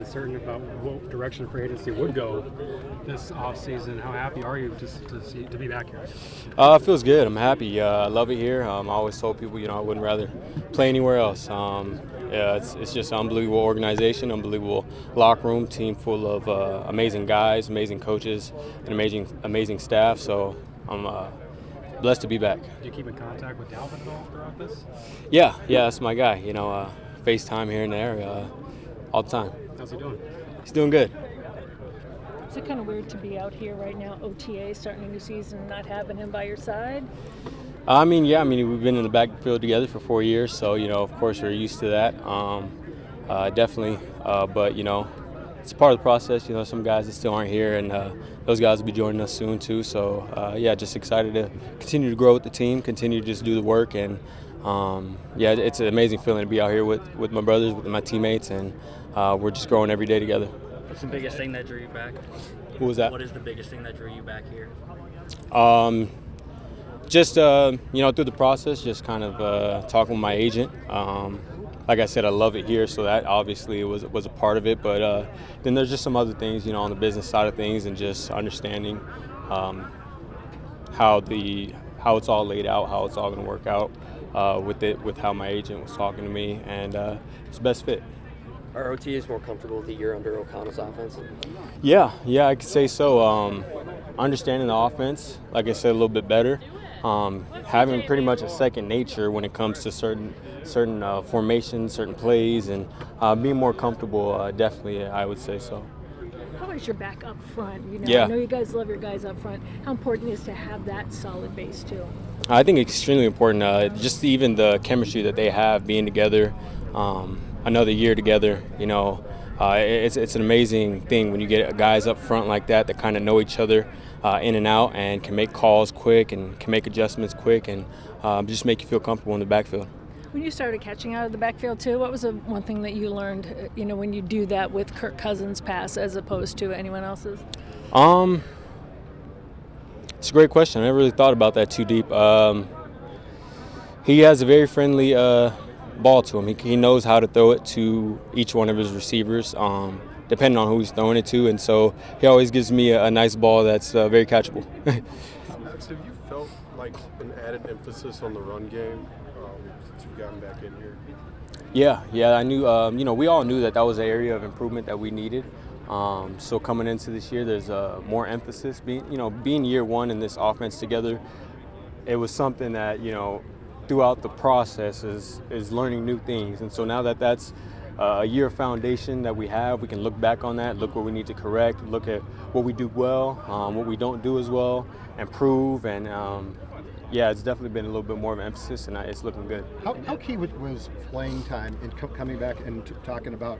Certain about what direction free agency would go this offseason. How happy are you to be back here? It feels good. I'm happy. I love it here. I always told people, I wouldn't rather play anywhere else. Yeah, it's just an unbelievable organization, unbelievable locker room, team full of amazing guys, amazing coaches, and amazing staff. So I'm blessed to be back. Do you keep in contact with Dalvin at all throughout this? Yeah, that's my guy. FaceTime here and there all the time. How's he doing? He's doing good. Is it kind of weird to be out here right now, OTA, starting a new season, and not having him by your side? We've been in the backfield together for 4 years, so, of course we're used to that. Definitely. But, it's part of the process. Some guys that still aren't here, and those guys will be joining us soon, too. So, just excited to continue to grow with the team, continue to just do the work. And, it's an amazing feeling to be out here with my brothers, with my teammates, and we're just growing every day together. What's the biggest thing that drew you back? Who was that? What is the biggest thing that drew you back here? Through the process, just kind of talking with my agent. Like I said, I love it here, so that obviously was a part of it. But then there's just some other things, on the business side of things, and just understanding how it's all laid out, how it's all going to work out with how my agent was talking to me, and it's the best fit. Are OTAs more comfortable with the year under O'Connell's offense? Yeah, I could say so. Understanding the offense, like I said, a little bit better. Having pretty much a second nature when it comes to certain formations, certain plays, and being more comfortable, definitely, I would say so. How about your back up front? Yeah. I know you guys love your guys up front. How important is to have that solid base, too? I think it's extremely important. Just even the chemistry that they have being together, another year together, it's an amazing thing when you get guys up front like that kind of know each other in and out and can make calls quick and can make adjustments quick and just make you feel comfortable in the backfield. When you started catching out of the backfield, too, what was the one thing that you learned, when you do that with Kirk Cousins' pass as opposed to anyone else's? It's a great question. I never really thought about that too deep. He has a very friendly ball to him. He knows how to throw it to each one of his receivers, depending on who he's throwing it to, and so he always gives me a nice ball that's very catchable. Max, have you felt like an added emphasis on the run game since you've gotten back in here? Yeah, I knew. We all knew that was an area of improvement that we needed. So coming into this year, there's more emphasis. Being year one in this offense together, it was something that throughout the process is learning new things. And so now that's a year of foundation that we have, we can look back on that, look what we need to correct, look at what we do well, what we don't do as well, improve. And it's definitely been a little bit more of an emphasis, and it's looking good. How key was playing time and coming back and talking about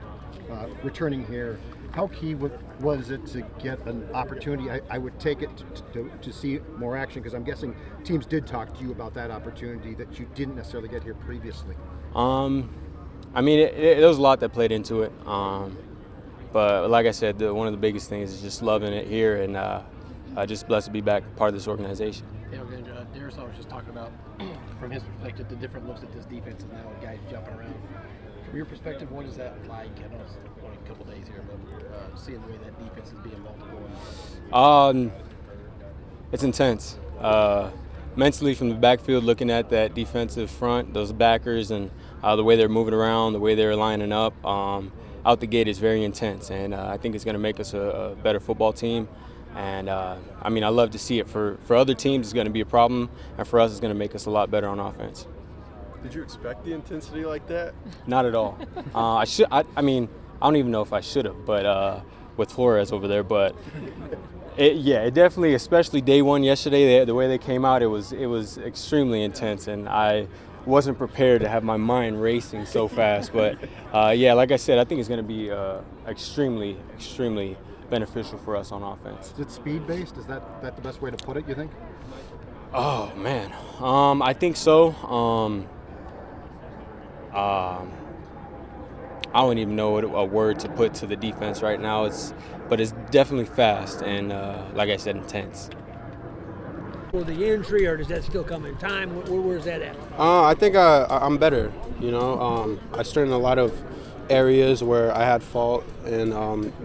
returning here? How key was it to get an opportunity? I would take it to see more action, because I'm guessing teams did talk to you about that opportunity that you didn't necessarily get here previously. There was a lot that played into it. But like I said, one of the biggest things is just loving it here, and just blessed to be back part of this organization. Darius was just talking about, from his perspective, the different looks at this defense and now guys jumping around. From your perspective, what is that like? I know it's only a couple days here, but seeing the way that defense is being multiple. It's intense. Mentally, from the backfield, looking at that defensive front, those backers, and the way they're moving around, the way they're lining up, out the gate is very intense, and I think it's going to make us a better football team. And I love to see it. For other teams, it's going to be a problem, and for us, it's going to make us a lot better on offense. Did you expect the intensity like that? Not at all. I don't even know if I should have, but with Flores over there, but it definitely, especially day one yesterday, the way they came out, it was extremely intense, and I wasn't prepared to have my mind racing so fast. But like I said, I think it's going to be extremely beneficial for us on offense. Is it speed-based? Is that the best way to put it, you think? Oh, man. I think so. I don't even know a word to put to the defense right now. But it's definitely fast and, like I said, intense. For the injury, or does that still come in time? Where's that at? I think I'm better. I strengthened a lot of areas where I had fault, and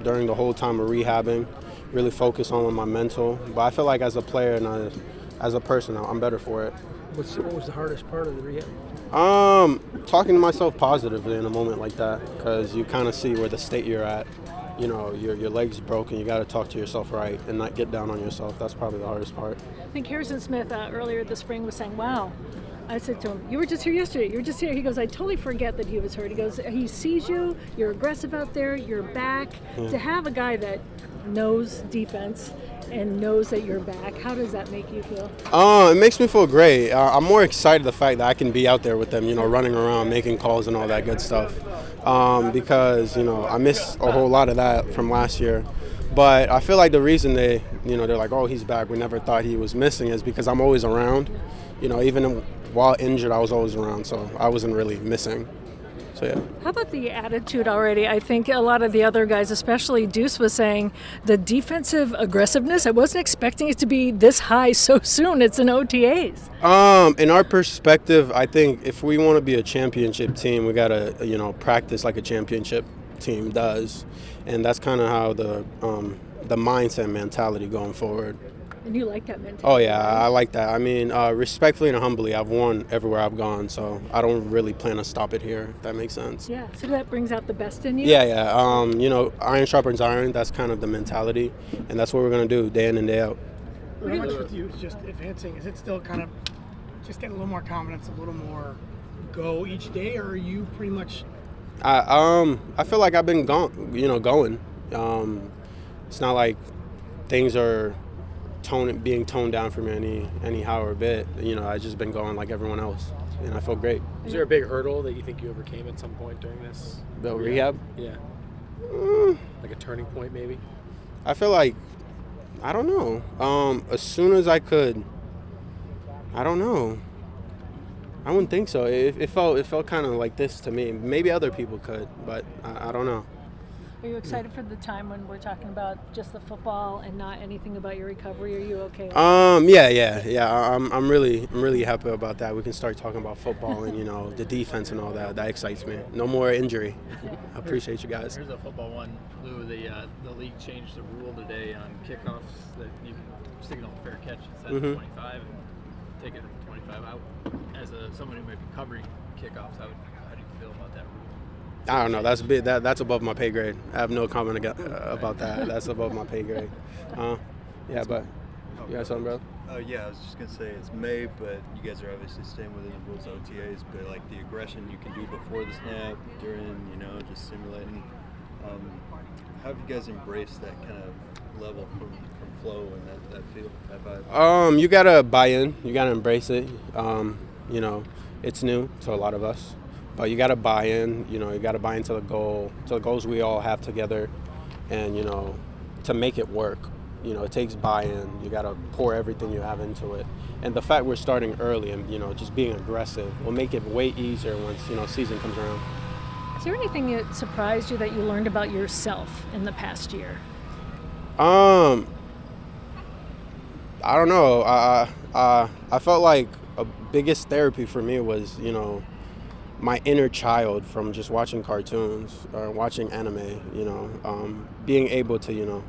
during the whole time of rehabbing, really focus on my mental. But I feel like as a player and as a person, I'm better for it. What was the hardest part of the rehab? Talking to myself positively in a moment like that, because you kind of see where the state you're at. You know, your leg's broken. You got to talk to yourself right and not get down on yourself. That's probably the hardest part. I think Harrison Smith earlier this spring was saying, wow. I said to him, you were just here yesterday. You were just here. He goes, I totally forget that he was hurt. He goes, he sees you. You're aggressive out there. You're back. Yeah. To have a guy that knows defense and knows that you're back, how does that make you feel? It makes me feel great. I'm more excited the fact that I can be out there with them, you know, running around, making calls and all that good stuff. Because, you know, I missed a whole lot of that from last year. But I feel like the reason they're like, oh, he's back, we never thought he was missing, is because I'm always around. You know, even while injured, I was always around, so I wasn't really missing. So, yeah. How about the attitude already? I think a lot of the other guys, especially Deuce, was saying the defensive aggressiveness, I wasn't expecting it to be this high so soon. It's in OTAs. In our perspective, I think if we want to be a championship team, we got to, you know, practice like a championship team does. And that's kind of how the mindset mentality going forward. And you like that mentality? Oh, yeah, I like that. I mean, respectfully and humbly, I've won everywhere I've gone, so I don't really plan to stop it here, if that makes sense. Yeah, so that brings out the best in you? Yeah. You know, iron sharpens iron. That's kind of the mentality, and that's what we're going to do day in and day out. How much with you is just advancing? Is it still kind of just getting a little more confidence, a little more go each day, or are you pretty much? I feel like I've been going. It's not like things are being toned down for me anyhow or a bit. You know, I've just been going like everyone else, and I feel great. Is there a big hurdle that you think you overcame at some point during this? The rehab? Yeah. Like a turning point, maybe? I feel like, I don't know. As soon as I could, I don't know. I wouldn't think so. It felt kind of like this to me. Maybe other people could, but I don't know. Are you excited for the time when we're talking about just the football and not anything about your recovery? Are you okay? Yeah. I'm really happy about that. We can start talking about football and, you know, the defense and all that. That excites me. No more injury. I appreciate you guys. Here's a football one. Lou, the league changed the rule today on kickoffs that you can signal a fair catch instead of 25 and take it from 25 out. As someone who might be covering kickoffs, how do you feel about that rule? I don't know. That's big. That's above my pay grade. I have no comment about that. That's above my pay grade. Yeah, but you got something, bro? Yeah, I was just gonna say it's May, but you guys are obviously staying within the rules of OTAs. But like the aggression you can do before the snap, during, you know, just simulating. How have you guys embraced that kind of level from flow and that feel, that vibe? You gotta buy in. You gotta embrace it. You know, it's new to a lot of us. But you got to buy in, you know, you got to buy into the goals we all have together. And, you know, to make it work, you know, it takes buy-in. You got to pour everything you have into it. And the fact we're starting early and, you know, just being aggressive will make it way easier once, you know, season comes around. Is there anything that surprised you that you learned about yourself in the past year? I don't know. I felt like a biggest therapy for me was, you know, my inner child from just watching cartoons or watching anime, you know, being able to, you know,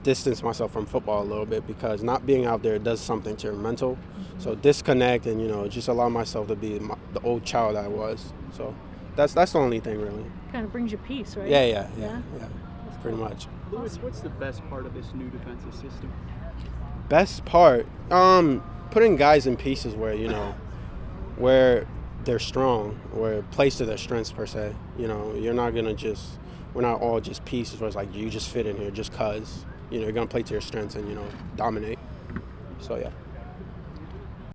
distance myself from football a little bit, because not being out there does something to your mental. So disconnect and, you know, just allow myself to be the old child I was. So that's the only thing really. Kind of brings you peace, right? Yeah. Pretty much. Lewis, what's the best part of this new defensive system? Best part? Putting guys in pieces where, you know, where they're strong, or it plays to their strengths per se. You know, we're not all just pieces where it's like you just fit in here just cause. You know, you're gonna play to your strengths and, you know, dominate. So yeah.